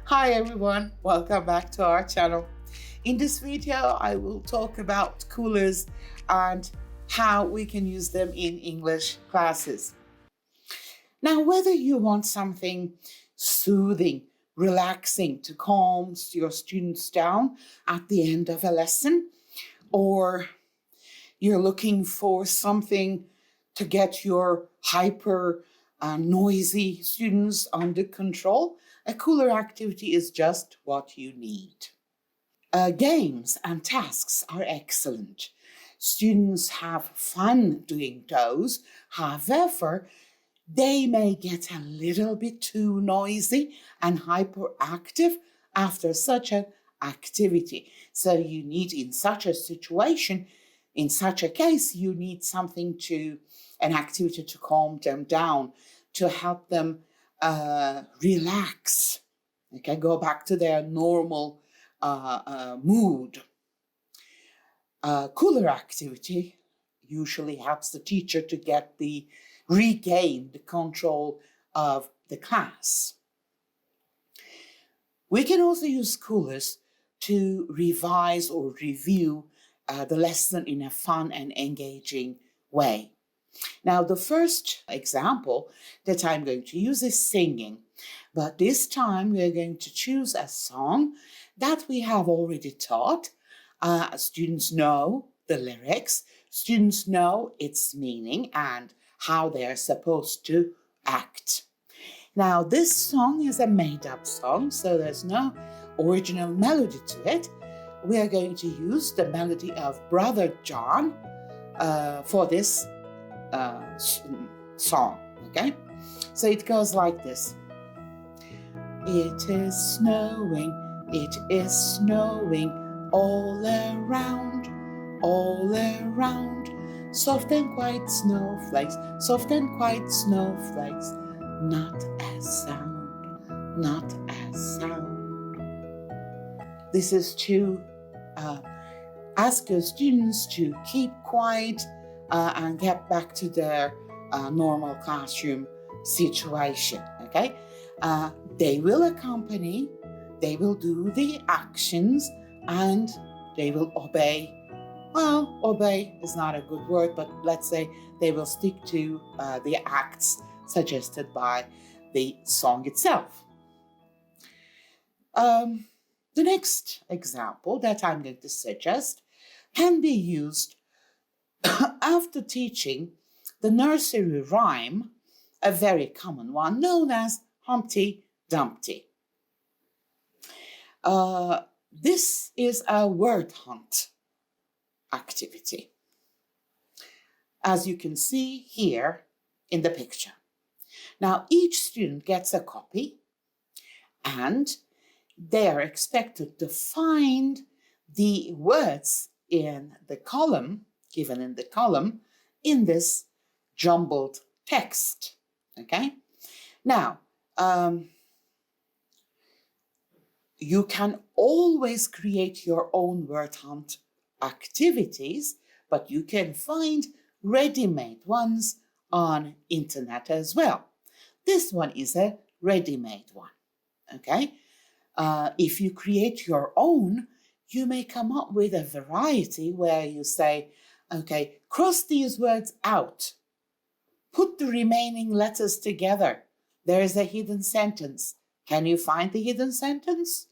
Hi everyone, welcome back to our channel. In this video, I will talk about coolers and how we can use them in English classes. Now, whether you want something soothing, relaxing to calm your students down at the end of a lesson, or you're looking for something to get your hyper noisy students under control, a cooler activity is just what you need. Games and tasks are excellent. Students have fun doing those. However, they may get a little bit too noisy and hyperactive after such an activity. So you need, in such a situation, in such a case, you need an activity to calm them down, to help them relax, okay, go back to their normal mood. Cooler activity usually helps the teacher to regain the control of the class. We can also use coolers to revise or review the lesson in a fun and engaging way. Now, the first example that I'm going to use is singing, but this time we're going to choose a song that we have already taught. Students know the lyrics, students know its meaning and how they're supposed to act. Now, this song is a made-up song, so there's no original melody to it. We are going to use the melody of Brother John for this song, okay? So it goes like this. It is snowing all around, soft and white snowflakes, not a sound. This is to ask your students to keep quiet and get back to their normal classroom situation, okay? They will accompany, they will do the actions, and they will obey. Well, obey is not a good word, but let's say they will stick to the acts suggested by the song itself. The next example that I'm going to suggest can be used after teaching the nursery rhyme, a very common one known as Humpty Dumpty. This is a word hunt activity, as you can see here in the picture. Now, each student gets a copy and they are expected to find the words in the column, given in the column, in this jumbled text, okay? Now, you can always create your own word hunt activities, but you can find ready-made ones on internet as well. This one is a ready-made one, okay? If you create your own, you may come up with a variety where you say, okay, cross these words out, put the remaining letters together. There is a hidden sentence. Can you find the hidden sentence?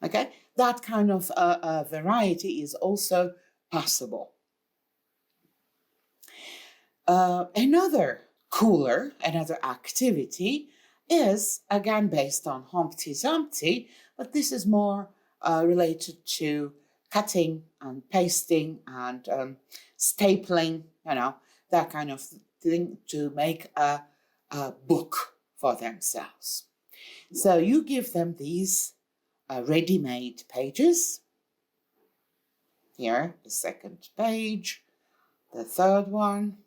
Okay, that kind of variety is also possible. Another activity is again based on Humpty Dumpty, but this is more related to cutting and pasting and stapling, that kind of thing to make a book for themselves. So you give them these ready-made pages. Here, the second page, the third one,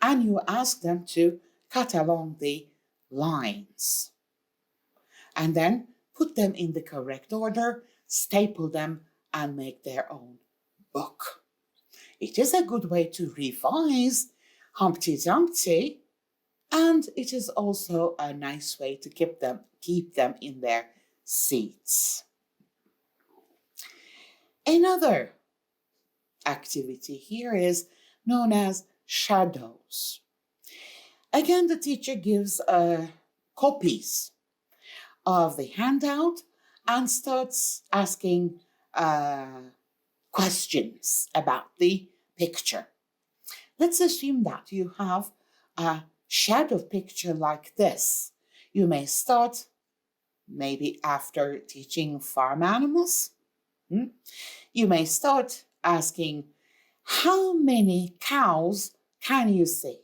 and you ask them to cut along the lines and then put them in the correct order, staple them, and make their own book. It is a good way to revise Humpty Dumpty And it is also a nice way to keep them in their seats. Another activity here is known as shadows. Again, the teacher gives copies of the handout and starts asking questions about the picture. Let's assume that you have a shadow picture like this. You may start maybe after teaching farm animals. You may start asking, how many cows can you see?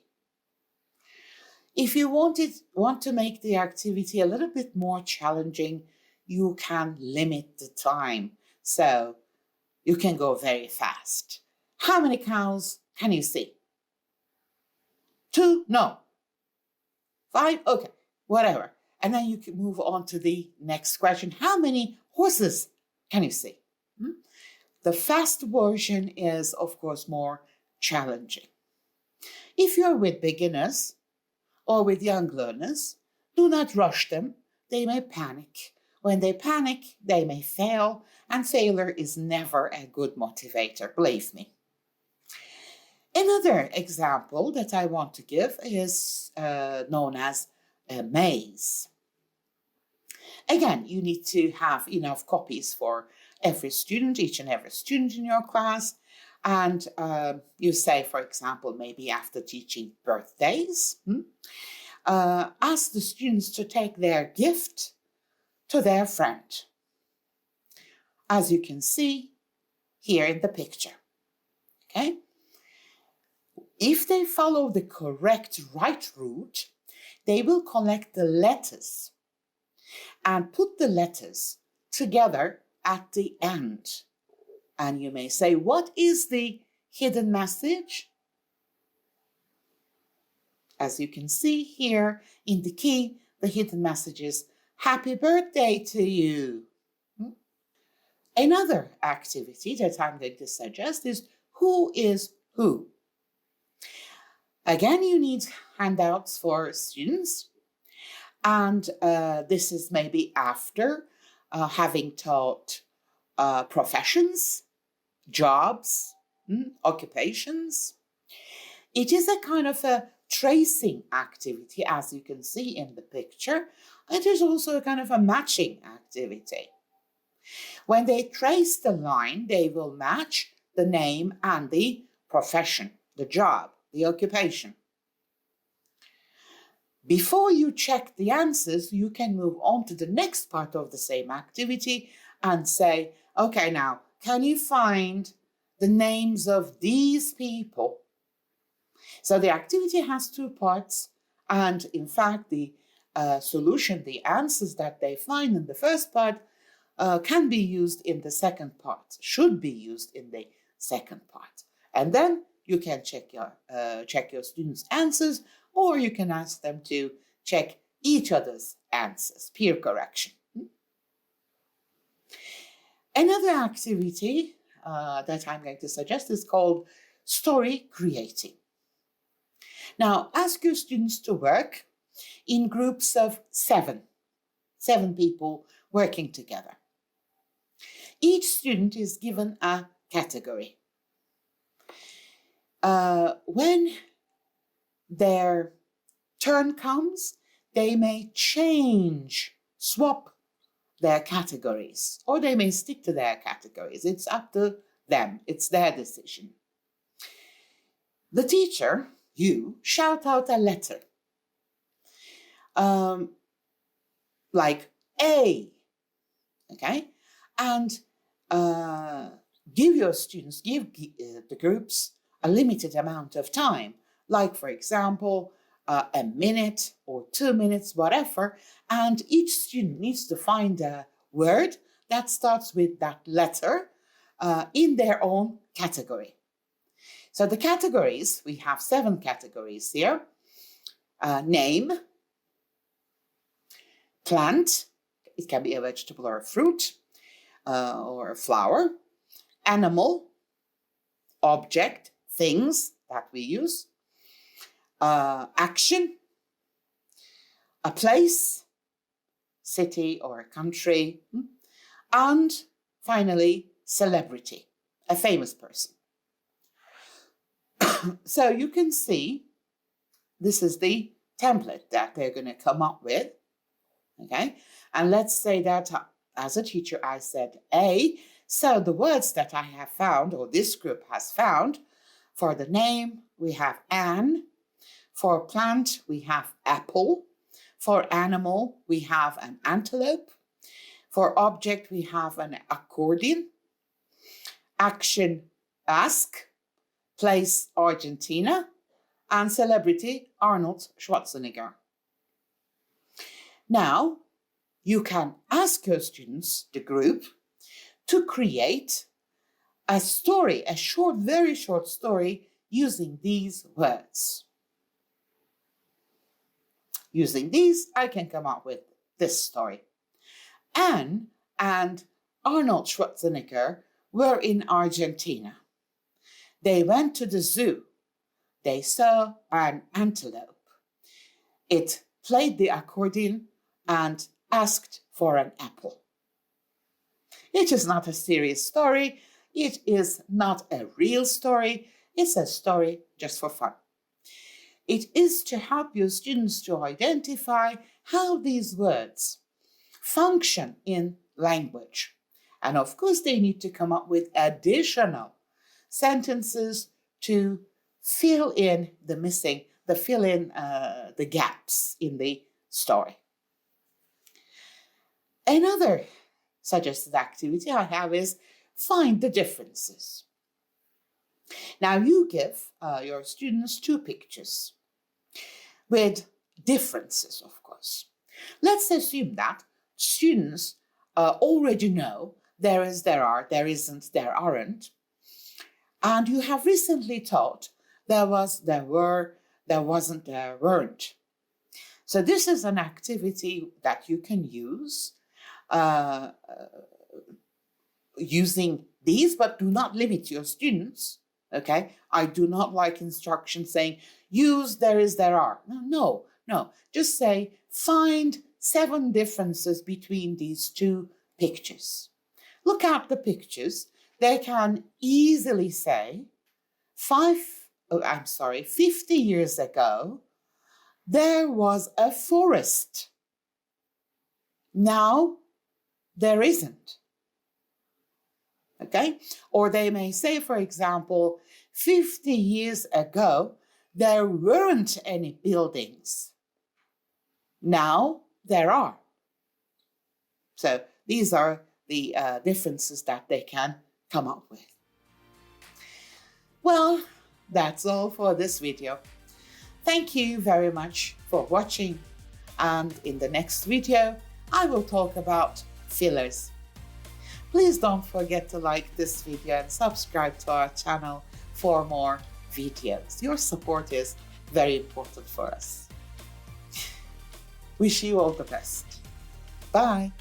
If you want to make the activity a little bit more challenging, you can limit the time. So you can go very fast. How many cows can you see? 2? No. 5? Okay, whatever. And then you can move on to the next question. How many horses can you see? The fast version is, of course, more challenging. If you're with beginners or with young learners, do not rush them. They may panic. When they panic, they may fail, and failure is never a good motivator, believe me. Another example that I want to give is known as a maze. Again, you need to have enough copies for each and every student in your class. And you say, for example, maybe after teaching birthdays, ask the students to take their gift to their friend, as you can see here in the picture. Okay? If they follow the correct right route, they will collect the letters and put the letters together at the end. And you may say, what is the hidden message? As you can see here in the key, the hidden message is, happy birthday to you. Another activity that I'm going to suggest is, who is who? Again, you need handouts for students. And this is maybe after having taught professions, jobs, occupations. It is a kind of a tracing activity, as you can see in the picture. It is also a kind of a matching activity. When they trace the line, they will match the name and the profession, the job, the occupation. Before you check the answers, you can move on to the next part of the same activity and say, okay, now, can you find the names of these people? So the activity has two parts, and in fact, the solution, the answers that they find in the first part can be used in the second part, should be used in the second part. And then you can check your students' answers, or you can ask them to check each other's answers, peer correction. Another activity that I'm going to suggest is called story creating. Now, ask your students to work in groups of 7 people working together. Each student is given a category. When their turn comes, they may swap their categories, or they may stick to their categories. It's up to them. It's their decision. The teacher, you, shout out a letter. Like A, okay? And give the groups a limited amount of time. Like, for example, a minute or 2 minutes, whatever, and each student needs to find a word that starts with that letter in their own category. So the categories, we have 7 categories here. Name, plant, it can be a vegetable or a fruit or a flower, animal, object, things that we use, action, a place, city or a country, and finally, celebrity, a famous person. So you can see this is the template that they're going to come up with, okay? And let's say that as a teacher, I said A. So the words that I have found, or this group has found, for the name, we have Anne. For plant, we have apple. For animal, we have an antelope. For object, we have an accordion. Action, ask. Place, Argentina. And celebrity, Arnold Schwarzenegger. Now, you can ask your students, the group, to create a story, a short, very short story using these words. Using these, I can come up with this story. Anne and Arnold Schwarzenegger were in Argentina. They went to the zoo. They saw an antelope. It played the accordion and asked for an apple. It is not a serious story. It is not a real story. It's a story just for fun. It is to help your students to identify how these words function in language. And of course, they need to come up with additional sentences to fill in the missing, the gaps in the story. Another suggested activity I have is find the differences. Now you give your students 2 pictures with differences, of course. Let's assume that students already know there is, there are, there isn't, there aren't. And you have recently taught there was, there were, there wasn't, there weren't. So this is an activity that you can use using these, but do not limit your students. Okay, I do not like instructions saying use there is, there are. No. Just say find 7 differences between these 2 pictures. Look at the pictures. They can easily say 50 years ago, there was a forest. Now there isn't. Okay? Or they may say, for example, 50 years ago, there weren't any buildings. Now there are. So these are the differences that they can come up with. Well, that's all for this video. Thank you very much for watching. And in the next video, I will talk about fillers. Please don't forget to like this video and subscribe to our channel for more videos. Your support is very important for us. Wish you all the best. Bye.